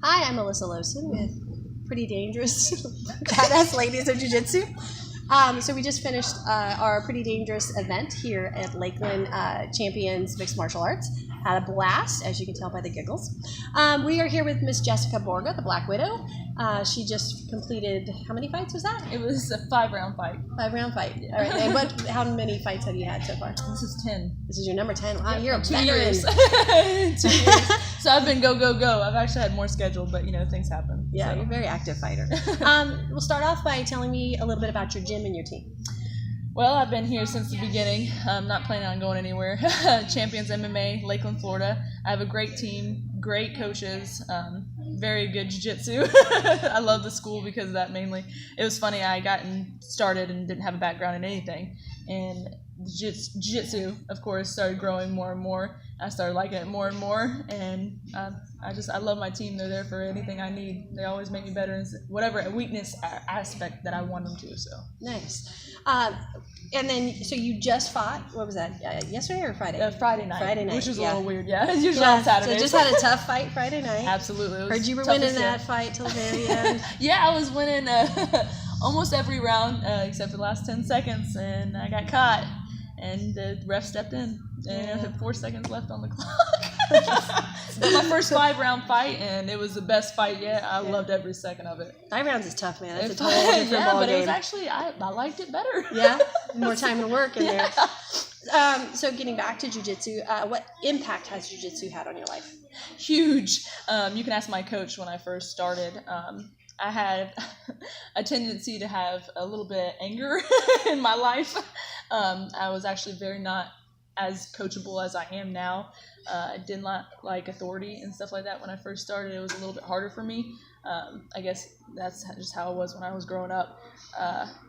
Hi, I'm Melissa Lowson with Pretty Dangerous Badass Ladies of Jiu-Jitsu. So we just finished our Pretty Dangerous event here at Lakeland Champions Mixed Martial Arts. Had a blast, as you can tell by the giggles. We are here with Miss Jessica Borga, the Black Widow. She just completed, how many fights was that? It was a 5-round fight. 5-round fight. All right. And how many fights have you had so far? This is 10. This is your number 10. Wow, you're a 2 veteran. years. 2 years. So I've been go. I've actually had more scheduled, but things happen. Yeah, so. you're a very active fighter. We'll start off by telling me a little bit about your gym and your team. Well, I've been here since the beginning. I'm not planning on going anywhere. Champions MMA, Lakeland, Florida. I have a great team, great coaches, very good jiu-jitsu. I love the school because of that mainly. It was funny, I started and didn't have a background in anything. And jiu-jitsu, of course, started growing more and more. I started liking it more and more, and I love my team. They're there for anything I need. They always make me better in whatever weakness aspect that I want them to. So nice. And then, so you just fought. What was that? Yesterday or Friday? Friday night. Friday night, which was yeah. a little weird. Yeah, usually on Saturday. So just had a tough fight Friday night. Absolutely. Heard you were winning that fight till the very end. Yeah, I was winning almost every round except for the last 10 seconds, and I got caught, and the ref stepped in. And I had 4 seconds left on the clock. It was my first 5-round fight, and it was the best fight yet. I loved every second of it. 5 rounds is tough, man. That's a totally different yeah, ball but game. it was actually, I liked it better. Yeah? More time and work in there. So getting back to jiu-jitsu, what impact has jiu-jitsu had on your life? Huge. You can ask my coach when I first started. I had a tendency to have a little bit of anger in my life. I was actually very not as coachable as I am now. I did not like authority and stuff like that when I first started. It was a little bit harder for me. I guess that's just how it was when I was growing up.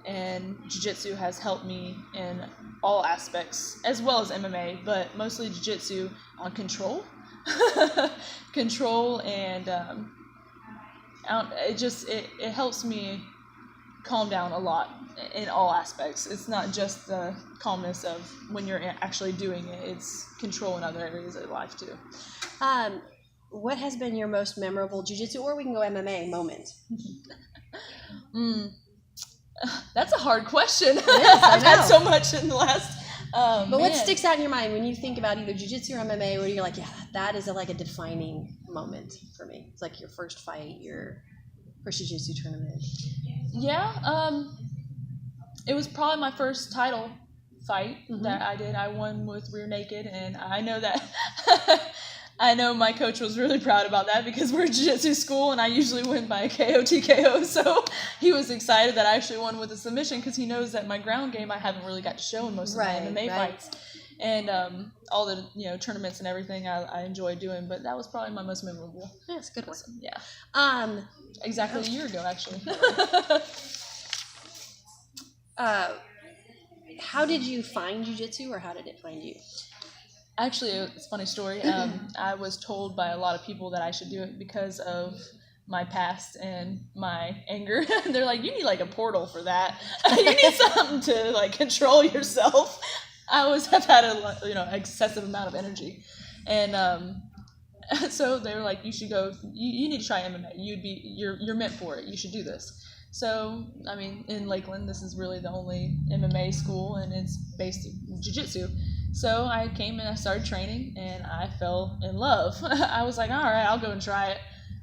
And jiu-jitsu has helped me in all aspects, as well as MMA, but mostly jiu-jitsu on control. Control and it helps me calm down a lot in all aspects. It's not just the calmness of when you're actually doing it. It's control in other areas of life too. What has been your most memorable jiu-jitsu, or we can go MMA, moment? That's a hard question. Yes, I've had so much in the last. But what sticks out in your mind when you think about either jiu-jitsu or MMA, where you're like, yeah, that is like a defining moment for me? It's like your first fight, your first jiu-jitsu tournament. Yeah, it was probably my first title fight that I did. I won with rear naked, and I know that I know my coach was really proud about that because we're a jiu-jitsu school, and I usually win by KO TKO. So he was excited that I actually won with a submission because he knows that my ground game I haven't really got to show in most of my MMA fights. And all the tournaments and everything I enjoy doing, but that was probably my most memorable. Yeah, it's a good one. Yeah. Exactly a year ago, actually. How did you find jiu-jitsu, or how did it find you? Actually, it's a funny story. I was told by a lot of people that I should do it because of my past and my anger. They're like, you need like a portal for that. You need something to like control yourself. I always have had a excessive amount of energy, and so they were like, you should go. You need to try MMA. You're meant for it. You should do this. So I mean, in Lakeland, this is really the only MMA school, and it's based in jiu-jitsu. So I came and I started training, and I fell in love. I was like, all right, I'll go and try it.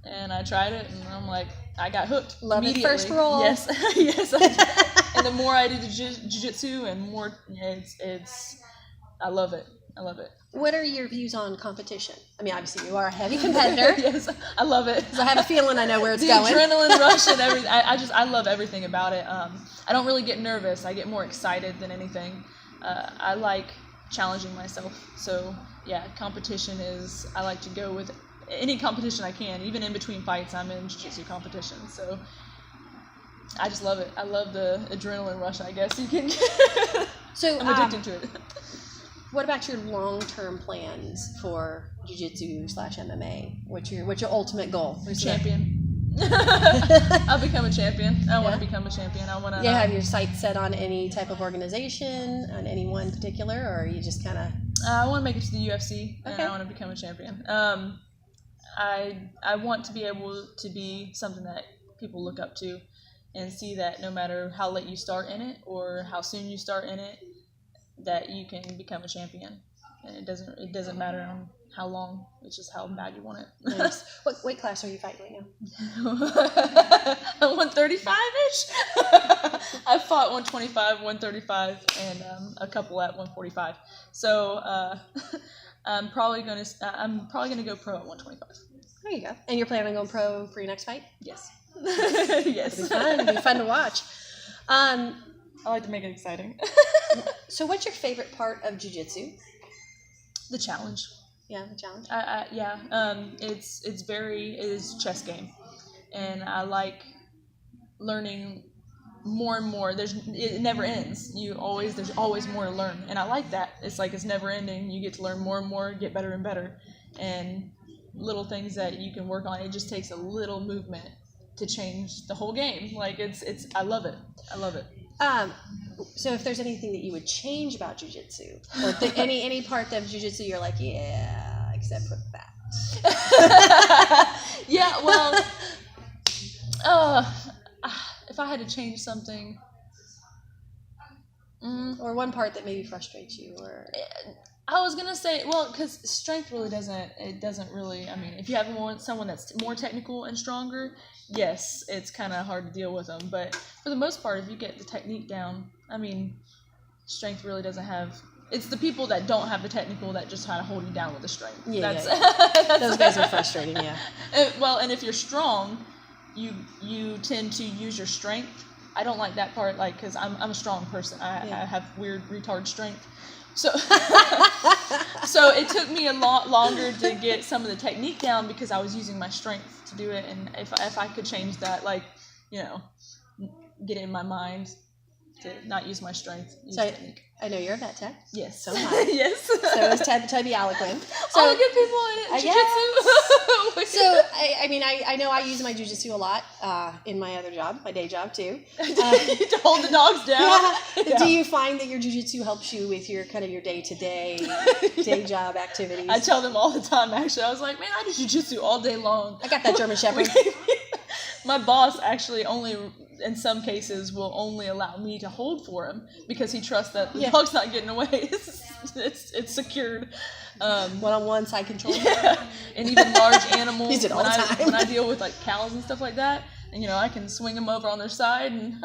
And I tried it, and I'm like, I got hooked. Love it first roll. Yes, yes. And the more I do the jiu-jitsu, and more, I love it. I love it. What are your views on competition? I mean, obviously you are a heavy competitor. Yes, I love it. So I have a feeling I know where it's the going. Adrenaline rush and everything. I love everything about it. I don't really get nervous. I get more excited than anything. I like challenging myself. So yeah, competition is, I like to go with any competition I can. Even in between fights, I'm in jiu-jitsu competition. So I just love it. I love the adrenaline rush, I guess you can get. So I'm addicted to it. What about your long-term plans for jiu-jitsu/MMA? What's your ultimate goal? Champion. I'll become a champion. I want to become a champion. I want to. You have your sights set on any type of organization, on any one particular, or are you just kind of? I want to make it to the UFC, and Okay. I want to become a champion. I want to be able to be something that people look up to, and see that no matter how late you start in it or how soon you start in it, that you can become a champion, and it doesn't matter on how long. It's just how bad you want it. Nice. What weight class are you fighting right now? 135-ish. I've fought 125, 135, and a couple at 145. So I'm probably gonna go pro at 125. There you go. And you're planning on going pro for your next fight? Yes. Yes. It'll be fun to watch. I like to make it exciting. So what's your favorite part of jiu-jitsu? The challenge. Yeah, the challenge. It is chess game, and I like learning more and more. It never ends. There's always more to learn, and I like that. It's like it's never ending. You get to learn more and more, get better and better, and little things that you can work on. It just takes a little movement to change the whole game. Like I love it. I love it. So if there's anything that you would change about jiu-jitsu, or any part of jiu-jitsu you're like, yeah, except for that. Yeah, well, if I had to change something, or one part that maybe frustrates you, or I was gonna say, well, because strength really doesn't really. I mean, if you have someone that's more technical and stronger, yes, it's kind of hard to deal with them. But for the most part, if you get the technique down, I mean, strength really doesn't have. It's the people that don't have the technical that just try to hold you down with the strength. Yeah, that's those guys are frustrating. Yeah. And if you're strong, you tend to use your strength. I don't like that part, like, because I'm a strong person. I have weird retard strength. So it took me a lot longer to get some of the technique down because I was using my strength to do it. And if I could change that, like, get it in my mind to not use my strength, use technique. I know you're a vet tech. Yes. So am I. Yes. So is Toby Alloquin. So all the good people in jiu-jitsu. So I know I use my jiu-jitsu a lot in my other job, my day job too. To hold the dogs down. Yeah. Do you find that your jiu-jitsu helps you with your kind of your day-to-day day job activities? I tell them all the time. Actually, I was like, man, I do jiu-jitsu all day long. I got that German Shepherd. My boss actually in some cases will only allow me to hold for him because he trusts that the dog's not getting away. It's secured. One-on-one side control. Yeah. And even large animals. Use it all the time. When I deal with like cows and stuff like that, and I can swing them over on their side, and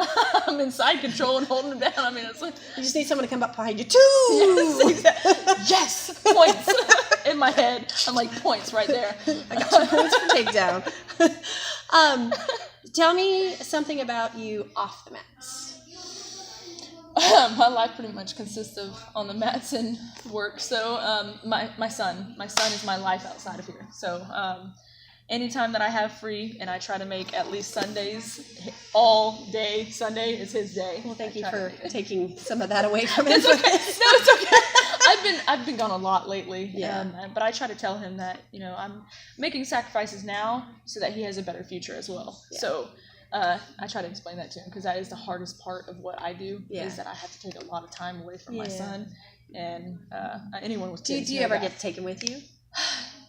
I'm in side control and holding them down. I mean, it's like you just need someone to come up behind you too. Yes, exactly. Yes, points in my head. I'm like, points right there. I got 2 points for takedown. Tell me something about you off the mats. My life pretty much consists of on the mats and work. So my son is my life outside of here. So anytime that I have free, and I try to make at least Sundays all day. Sunday is his day. Well, thank you for taking some of that away from him. It's okay. No, it's okay. I've been gone a lot lately. Yeah. But I try to tell him that I'm making sacrifices now so that he has a better future as well. Yeah. So I try to explain that to him because that is the hardest part of what I do is that I have to take a lot of time away from my son. And anyone with kids. Do you ever get to take him with you?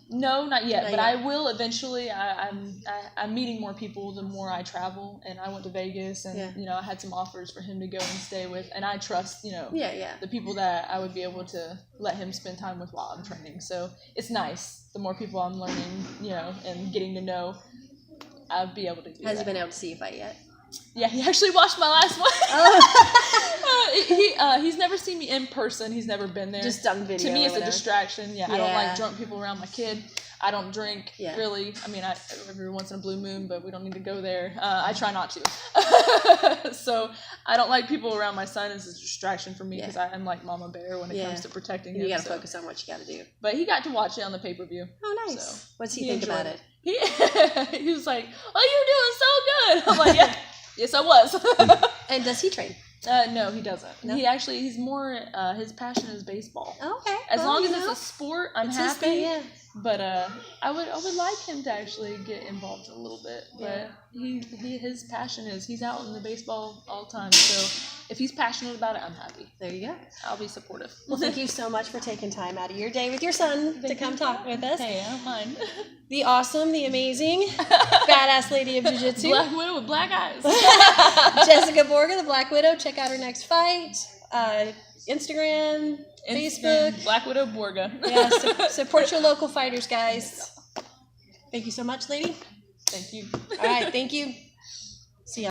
No, not yet, but I will eventually. I'm meeting more people the more I travel, and I went to Vegas, and I had some offers for him to go and stay with, and I trust the people that I would be able to let him spend time with while I'm training. So it's nice. The more people I'm learning, and getting to know, I'll be able to do that. Has he been able to see you fight yet? Yeah, he actually watched my last one. He's never seen me in person. He's never been there. Just done video. To me, it's a distraction. Yeah, I don't like drunk people around my kid. I don't drink, really. I mean, every once in a blue moon, but we don't need to go there. I try not to. So I don't like people around my son. It's a distraction for me because I'm like Mama Bear when it comes to protecting him. You got to focus on what you got to do. But he got to watch it on the pay-per-view. Oh, nice. So what's he think about it? He was like, "Oh, you're doing so good." I'm like, "Yeah, yes, I was." And does he train? No, he doesn't. No? He's more, his passion is baseball. Okay. As long as it's a sport, I'm happy. But I would like him to actually get involved a little bit. But his passion is he's out in the baseball all the time. So if he's passionate about it, I'm happy. There you go. I'll be supportive. Well, thank you so much for taking time out of your day with your son to come talk with us. Hey, I don't mind. The awesome, the amazing, badass lady of jiu-jitsu. Black Widow with black eyes. Jessica Borga, the Black Widow. Check out her next fight. Instagram, Facebook. Black Widow Borga. Yeah, support your local fighters, guys. Thank you so much, lady. Thank you. All right, thank you.